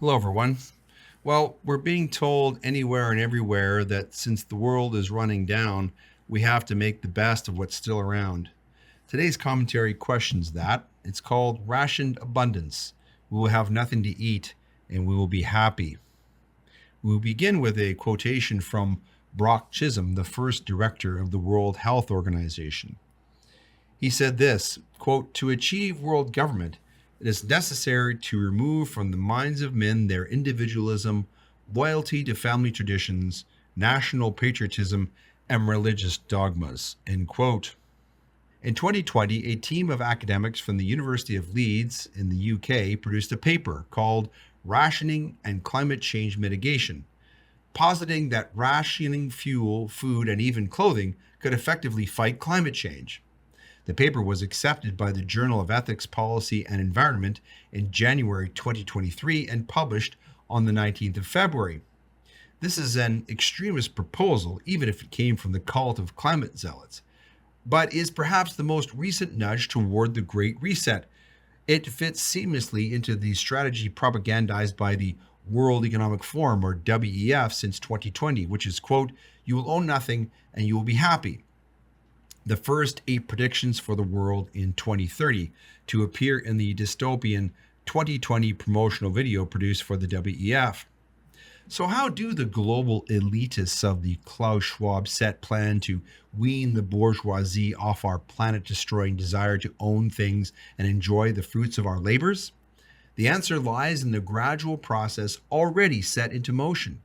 Hello, everyone. Well, we're being told anywhere and everywhere that since the world is running down, we have to make the best of what's still around. Today's commentary questions that. It's called Rationed Abundance. We will have nothing to eat and we will be happy. We will begin with a quotation from Brock Chisholm, the first director of the World Health Organization. He said this, quote, "To achieve world government, it is necessary to remove from the minds of men their individualism, loyalty to family traditions, national patriotism, and religious dogmas," end quote. In 2020, a team of academics from the University of Leeds in the UK produced a paper called Rationing and Climate Change Mitigation, positing that rationing fuel, food, and even clothing could effectively fight climate change. The paper was accepted by the Journal of Ethics, Policy, and Environment in January 2023 and published on the 19th of February. This is an extremist proposal, even if it came from the cult of climate zealots, but is perhaps the most recent nudge toward the Great Reset. It fits seamlessly into the strategy propagandized by the World Economic Forum, or WEF, since 2020, which is, quote, "You will own nothing and you will be happy." The first 8 predictions for the world in 2030 to appear in the dystopian 2020 promotional video produced for the WEF. So how do the global elitists of the Klaus Schwab set plan to wean the bourgeoisie off our planet-destroying desire to own things and enjoy the fruits of our labors? The answer lies in the gradual process already set into motion.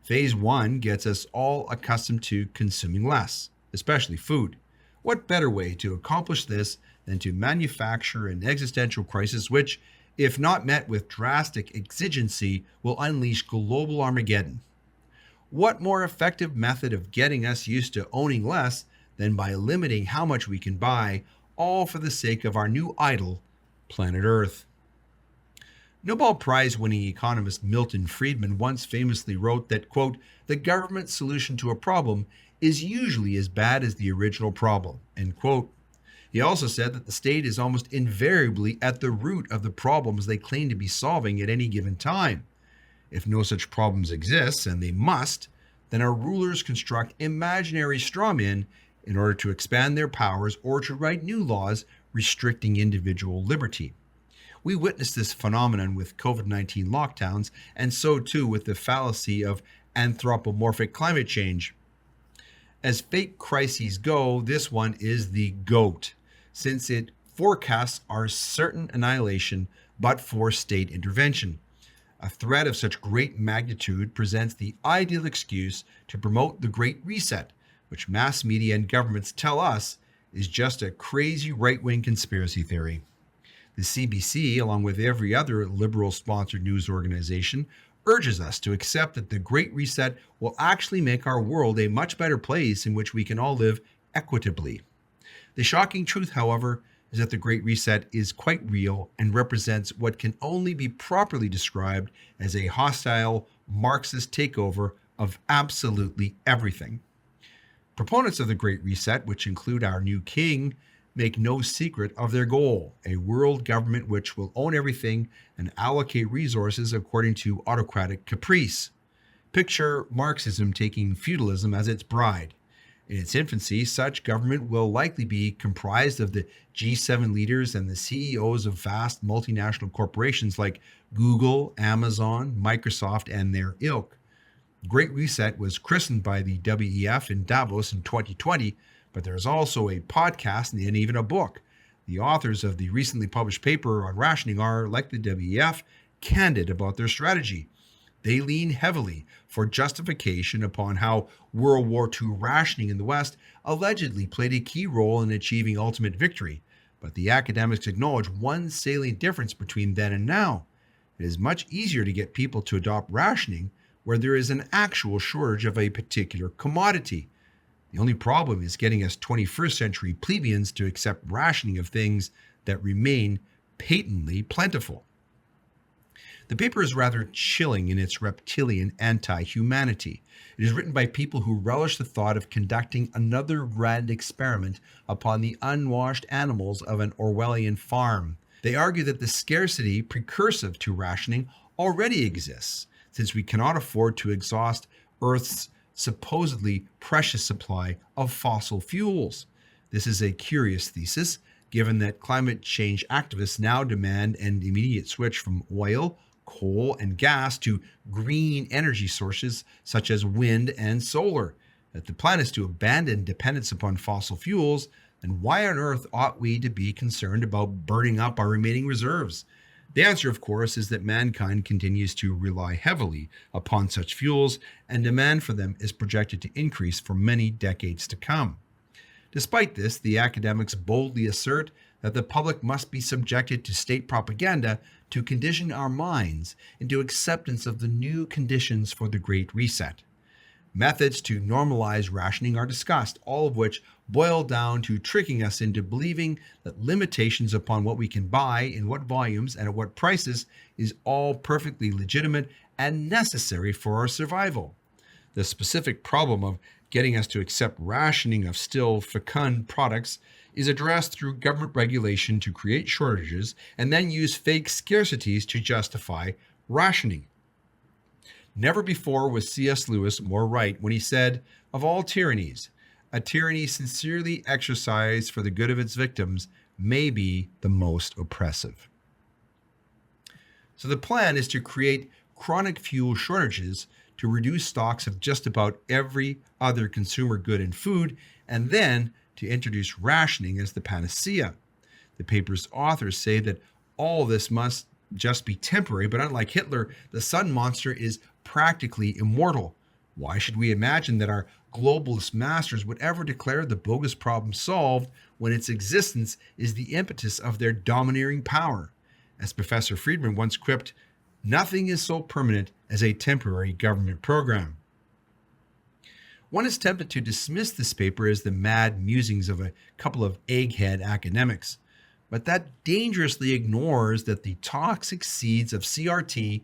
Phase 1 gets us all accustomed to consuming less, especially food. What better way to accomplish this than to manufacture an existential crisis which, if not met with drastic exigency, will unleash global Armageddon? What more effective method of getting us used to owning less than by limiting how much we can buy, all for the sake of our new idol, planet Earth? Nobel Prize winning economist Milton Friedman once famously wrote that, quote, "The government's solution to a problem is usually as bad as the original problem," end quote. He also said that the state is almost invariably at the root of the problems they claim to be solving at any given time. If no such problems exist, and they must, then our rulers construct imaginary straw men in order to expand their powers or to write new laws restricting individual liberty. We witnessed this phenomenon with COVID-19 lockdowns, and so too with the fallacy of anthropomorphic climate change. As fake crises go, this one is the GOAT, since it forecasts our certain annihilation but for state intervention. A threat of such great magnitude presents the ideal excuse to promote the Great Reset, which mass media and governments tell us is just a crazy right-wing conspiracy theory. The CBC, along with every other liberal-sponsored news organization, urges us to accept that the Great Reset will actually make our world a much better place in which we can all live equitably. The shocking truth, however, is that the Great Reset is quite real and represents what can only be properly described as a hostile Marxist takeover of absolutely everything. Proponents of the Great Reset, which include our new king, make no secret of their goal, a world government which will own everything and allocate resources according to autocratic caprice. Picture Marxism taking feudalism as its bride. In its infancy, such government will likely be comprised of the G7 leaders and the CEOs of vast multinational corporations like Google, Amazon, Microsoft, and their ilk. Great Reset was christened by the WEF in Davos in 2020, but there's also a podcast and even a book. The authors of the recently published paper on rationing are, like the WEF, candid about their strategy. They lean heavily for justification upon how World War II rationing in the West allegedly played a key role in achieving ultimate victory. But the academics acknowledge one salient difference between then and now. It is much easier to get people to adopt rationing where there is an actual shortage of a particular commodity. The only problem is getting us 21st century plebeians to accept rationing of things that remain patently plentiful. The paper is rather chilling in its reptilian anti-humanity. It is written by people who relish the thought of conducting another grand experiment upon the unwashed animals of an Orwellian farm. They argue that the scarcity precursive to rationing already exists, since we cannot afford to exhaust Earth's supposedly precious supply of fossil fuels. This is a curious thesis, given that climate change activists now demand an immediate switch from oil, coal, and gas to green energy sources such as wind and solar. If the plan is to abandon dependence upon fossil fuels, then why on earth ought we to be concerned about burning up our remaining reserves? The answer, of course, is that mankind continues to rely heavily upon such fuels, and demand for them is projected to increase for many decades to come. Despite this, the academics boldly assert that the public must be subjected to state propaganda to condition our minds into acceptance of the new conditions for the Great Reset. Methods to normalize rationing are discussed, all of which boil down to tricking us into believing that limitations upon what we can buy, in what volumes, and at what prices is all perfectly legitimate and necessary for our survival. The specific problem of getting us to accept rationing of still fecund products is addressed through government regulation to create shortages and then use fake scarcities to justify rationing. Never before was C.S. Lewis more right when he said, "Of all tyrannies, a tyranny sincerely exercised for the good of its victims may be the most oppressive." So the plan is to create chronic fuel shortages to reduce stocks of just about every other consumer good and food, and then to introduce rationing as the panacea. The paper's authors say that all this must just be temporary, but unlike Hitler, the sun monster is practically immortal. Why should we imagine that our globalist masters would ever declare the bogus problem solved when its existence is the impetus of their domineering power? As Professor Friedman once quipped, "Nothing is so permanent as a temporary government program." One is tempted to dismiss this paper as the mad musings of a couple of egghead academics, but that dangerously ignores that the toxic seeds of CRT,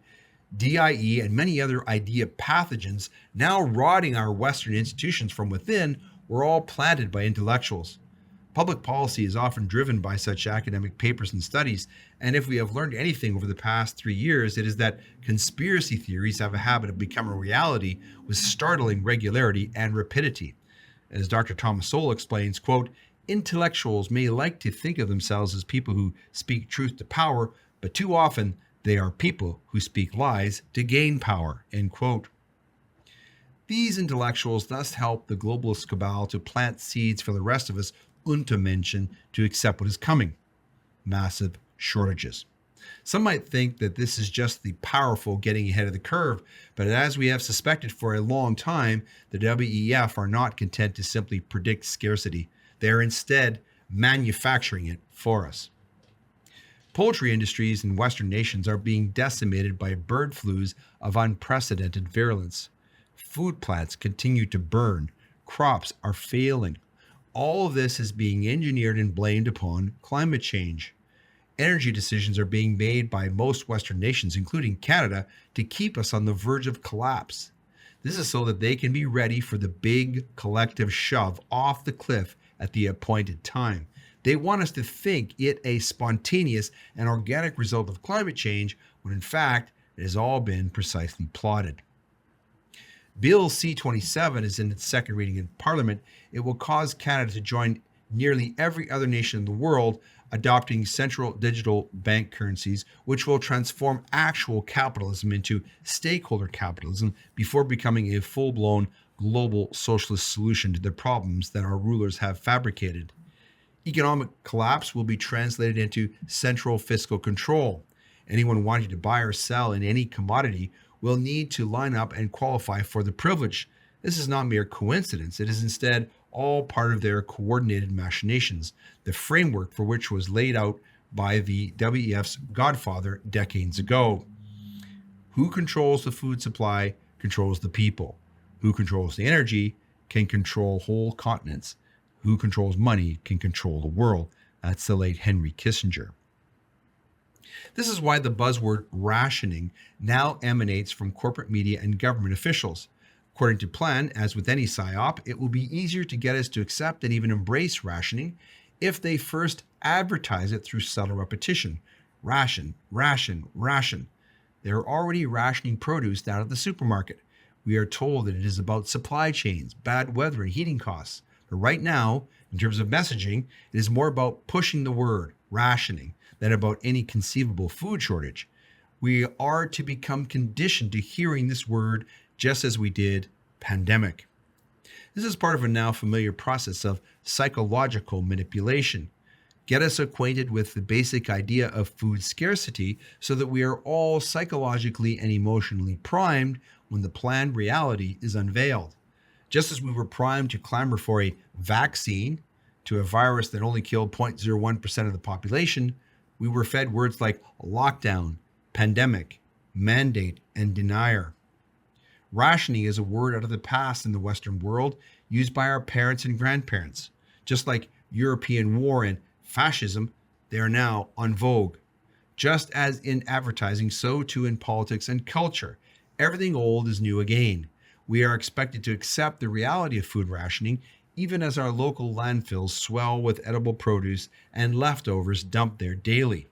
DIE, and many other idea pathogens now rotting our Western institutions from within were all planted by intellectuals. Public policy is often driven by such academic papers and studies, and if we have learned anything over the past 3 years, it is that conspiracy theories have a habit of becoming reality with startling regularity and rapidity. As Dr. Thomas Sowell explains, quote, "Intellectuals may like to think of themselves as people who speak truth to power, but too often they are people who speak lies to gain power," end quote. These intellectuals thus help the globalist cabal to plant seeds for the rest of us, Untermenschen, to accept what is coming: massive shortages. Some might think that this is just the powerful getting ahead of the curve, but as we have suspected for a long time, the WEF are not content to simply predict scarcity. They are instead manufacturing it for us. Poultry industries in Western nations are being decimated by bird flus of unprecedented virulence. Food plants continue to burn. Crops are failing. All of this is being engineered and blamed upon climate change. Energy decisions are being made by most Western nations, including Canada, to keep us on the verge of collapse. This is so that they can be ready for the big collective shove off the cliff at the appointed time. They want us to think it a spontaneous and organic result of climate change, when in fact it has all been precisely plotted. Bill C-27 is in its second reading in Parliament. It will cause Canada to join nearly every other nation in the world adopting central digital bank currencies, which will transform actual capitalism into stakeholder capitalism before becoming a full-blown global socialist solution to the problems that our rulers have fabricated. Economic collapse will be translated into central fiscal control. Anyone wanting to buy or sell in any commodity will need to line up and qualify for the privilege. This is not mere coincidence. It is instead all part of their coordinated machinations, the framework for which was laid out by the WEF's godfather decades ago. Who controls the food supply controls the people. Who controls the energy can control whole continents. Who controls money can control the world. That's the late Henry Kissinger. This is why the buzzword rationing now emanates from corporate media and government officials. According to plan, as with any PSYOP, it will be easier to get us to accept and even embrace rationing if they first advertise it through subtle repetition. Ration, ration, ration. They are already rationing produce down at the supermarket. We are told that it is about supply chains, bad weather, and heating costs. But right now, in terms of messaging, it is more about pushing the word, rationing, than about any conceivable food shortage. We are to become conditioned to hearing this word just as we did pandemic. This is part of a now familiar process of psychological manipulation. Get us acquainted with the basic idea of food scarcity so that we are all psychologically and emotionally primed when the planned reality is unveiled. Just as we were primed to clamor for a vaccine to a virus that only killed 0.01% of the population, we were fed words like lockdown, pandemic, mandate, and denier. Rationing is a word out of the past in the Western world used by our parents and grandparents. Just like European war and fascism, they are now en vogue. Just as in advertising, so too in politics and culture. Everything old is new again. We are expected to accept the reality of food rationing even as our local landfills swell with edible produce and leftovers dumped there daily.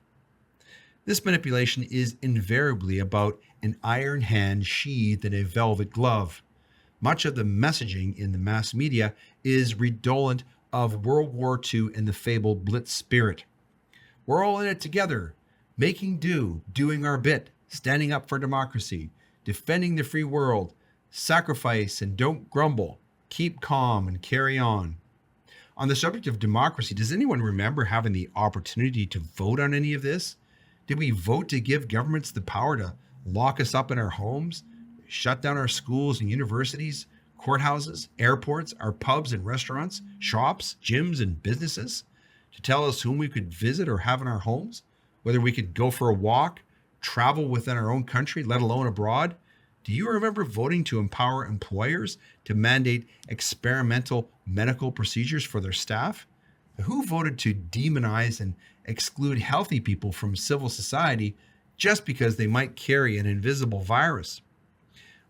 This manipulation is invariably about an iron hand sheathed in a velvet glove. Much of the messaging in the mass media is redolent of World War II and the fabled Blitz spirit. We're all in it together, making do, doing our bit, standing up for democracy, defending the free world, sacrifice and don't grumble, keep calm and carry on. On the subject of democracy, does anyone remember having the opportunity to vote on any of this? Did we vote to give governments the power to lock us up in our homes, shut down our schools and universities, courthouses, airports, our pubs and restaurants, shops, gyms, and businesses, to tell us whom we could visit or have in our homes, whether we could go for a walk, travel within our own country, let alone abroad? Do you remember voting to empower employers to mandate experimental medical procedures for their staff? Who voted to demonize and exclude healthy people from civil society just because they might carry an invisible virus?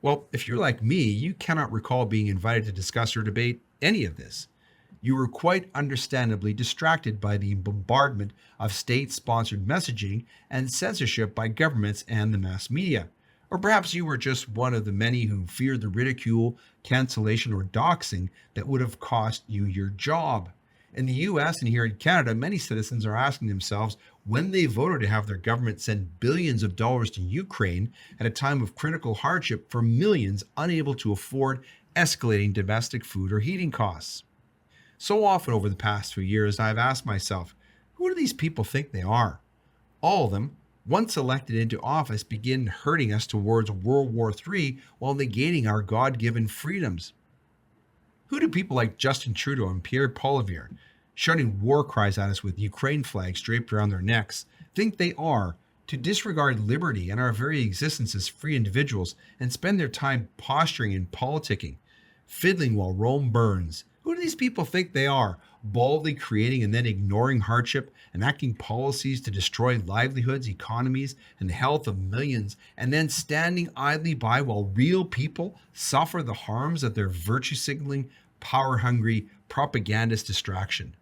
Well, if you're like me, you cannot recall being invited to discuss or debate any of this. You were quite understandably distracted by the bombardment of state-sponsored messaging and censorship by governments and the mass media. Or perhaps you were just one of the many who feared the ridicule, cancellation, or doxing that would have cost you your job. In the US and here in Canada, many citizens are asking themselves when they voted to have their government send billions of dollars to Ukraine at a time of critical hardship for millions unable to afford escalating domestic food or heating costs. So often over the past few years, I've asked myself, who do these people think they are? All of them, once elected into office, begin herding us towards World War III while negating our God-given freedoms. Who do people like Justin Trudeau and Pierre Poilievre, shouting war cries at us with Ukraine flags draped around their necks, think they are to disregard liberty and our very existence as free individuals and spend their time posturing and politicking, fiddling while Rome burns? Who do these people think they are, baldly creating and then ignoring hardship, enacting policies to destroy livelihoods, economies, and the health of millions, and then standing idly by while real people suffer the harms of their virtue-signaling, power-hungry, propagandist distraction?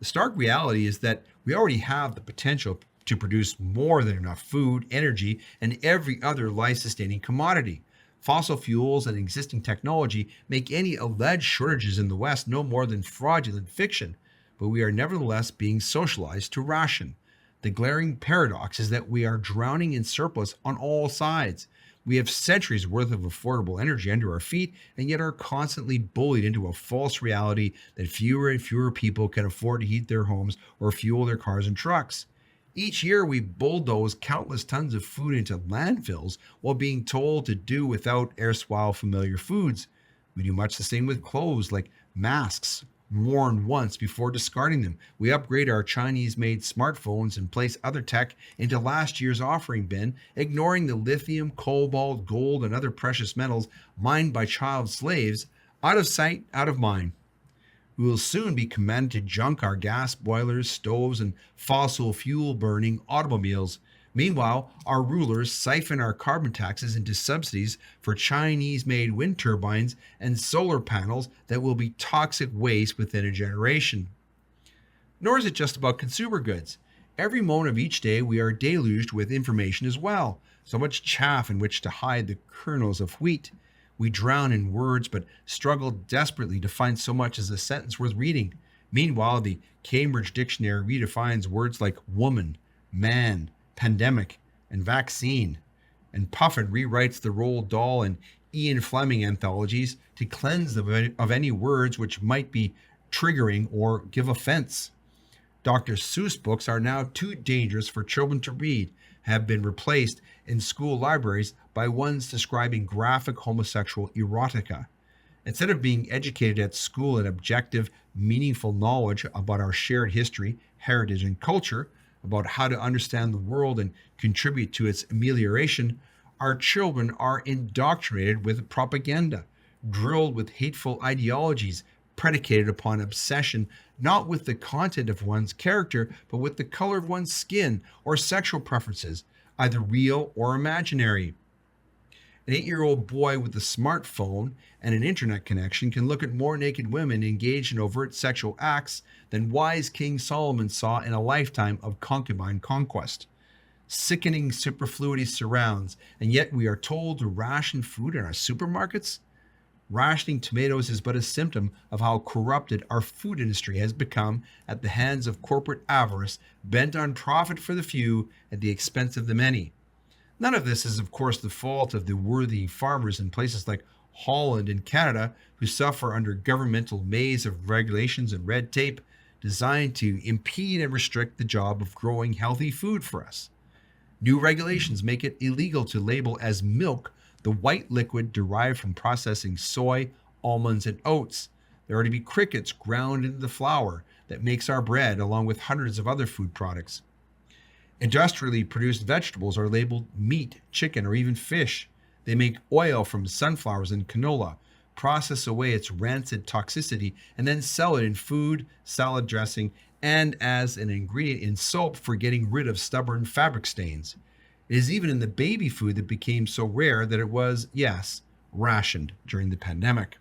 The stark reality is that we already have the potential to produce more than enough food, energy, and every other life-sustaining commodity. Fossil fuels and existing technology make any alleged shortages in the West no more than fraudulent fiction, but we are nevertheless being socialized to ration. The glaring paradox is that we are drowning in surplus on all sides. We have centuries worth of affordable energy under our feet and yet are constantly bullied into a false reality that fewer and fewer people can afford to heat their homes or fuel their cars and trucks. Each year we bulldoze countless tons of food into landfills while being told to do without erstwhile familiar foods. We do much the same with clothes like masks, worn once before discarding them. We upgrade our Chinese-made smartphones and place other tech into last year's offering bin, ignoring the lithium, cobalt, gold, and other precious metals mined by child slaves. Out of sight, out of mind. We will soon be commanded to junk our gas boilers, stoves, and fossil fuel-burning automobiles. Meanwhile, our rulers siphon our carbon taxes into subsidies for Chinese-made wind turbines and solar panels that will be toxic waste within a generation. Nor is it just about consumer goods. Every moment of each day we are deluged with information as well. So much chaff in which to hide the kernels of wheat. We drown in words, but struggle desperately to find so much as a sentence worth reading. Meanwhile, the Cambridge Dictionary redefines words like woman, man, pandemic, and vaccine. And Puffin rewrites the Roald Dahl and Ian Fleming anthologies to cleanse them of any words which might be triggering or give offense. Dr. Seuss books are now too dangerous for children to read, have been replaced in school libraries by ones describing graphic homosexual erotica. Instead of being educated at school in objective, meaningful knowledge about our shared history, heritage, and culture, about how to understand the world and contribute to its amelioration, our children are indoctrinated with propaganda, drilled with hateful ideologies predicated upon obsession not with the content of one's character, but with the color of one's skin or sexual preferences, either real or imaginary. An 8-year-old boy with a smartphone and an internet connection can look at more naked women engaged in overt sexual acts than wise King Solomon saw in a lifetime of concubine conquest. Sickening superfluity surrounds, and yet we are told to ration food in our supermarkets? Rationing tomatoes is but a symptom of how corrupted our food industry has become at the hands of corporate avarice bent on profit for the few at the expense of the many. None of this is, of course, the fault of the worthy farmers in places like Holland and Canada who suffer under governmental maze of regulations and red tape designed to impede and restrict the job of growing healthy food for us. New regulations make it illegal to label as milk the white liquid derived from processing soy, almonds, and oats. There are to be crickets ground into the flour that makes our bread, along with hundreds of other food products. Industrially produced vegetables are labeled meat, chicken, or even fish. They make oil from sunflowers and canola, process away its rancid toxicity, and then sell it in food, salad dressing, and as an ingredient in soap for getting rid of stubborn fabric stains. It is even in the baby food that became so rare that it was, yes, rationed during the pandemic.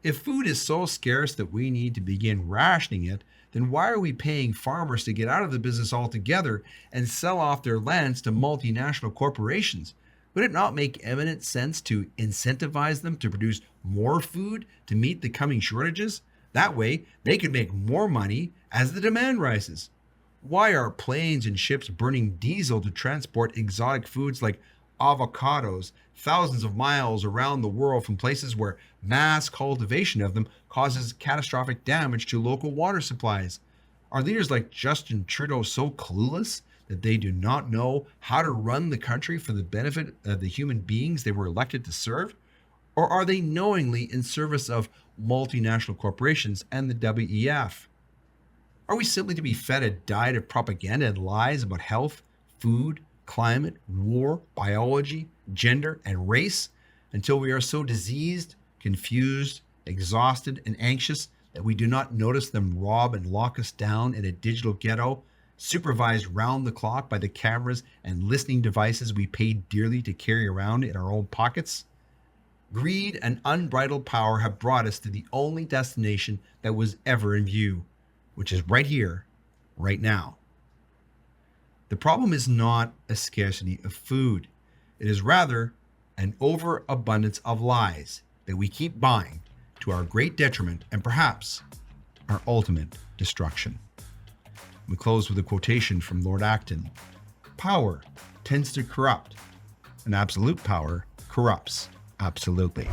If food is so scarce that we need to begin rationing it, then why are we paying farmers to get out of the business altogether and sell off their lands to multinational corporations? Would it not make eminent sense to incentivize them to produce more food to meet the coming shortages? That way, they could make more money as the demand rises. Why are planes and ships burning diesel to transport exotic foods like avocados thousands of miles around the world from places where mass cultivation of them causes catastrophic damage to local water supplies? Are leaders like Justin Trudeau so clueless that they do not know how to run the country for the benefit of the human beings they were elected to serve? Or are they knowingly in service of multinational corporations and the WEF? Are we simply to be fed a diet of propaganda and lies about health, food, climate, war, biology, gender, and race until we are so diseased, confused, exhausted, and anxious that we do not notice them rob and lock us down in a digital ghetto, supervised round the clock by the cameras and listening devices we paid dearly to carry around in our own pockets? Greed and unbridled power have brought us to the only destination that was ever in view, which is right here, right now. The problem is not a scarcity of food. It is rather an overabundance of lies that we keep buying to our great detriment and perhaps our ultimate destruction. We close with a quotation from Lord Acton. Power tends to corrupt, and absolute power corrupts absolutely.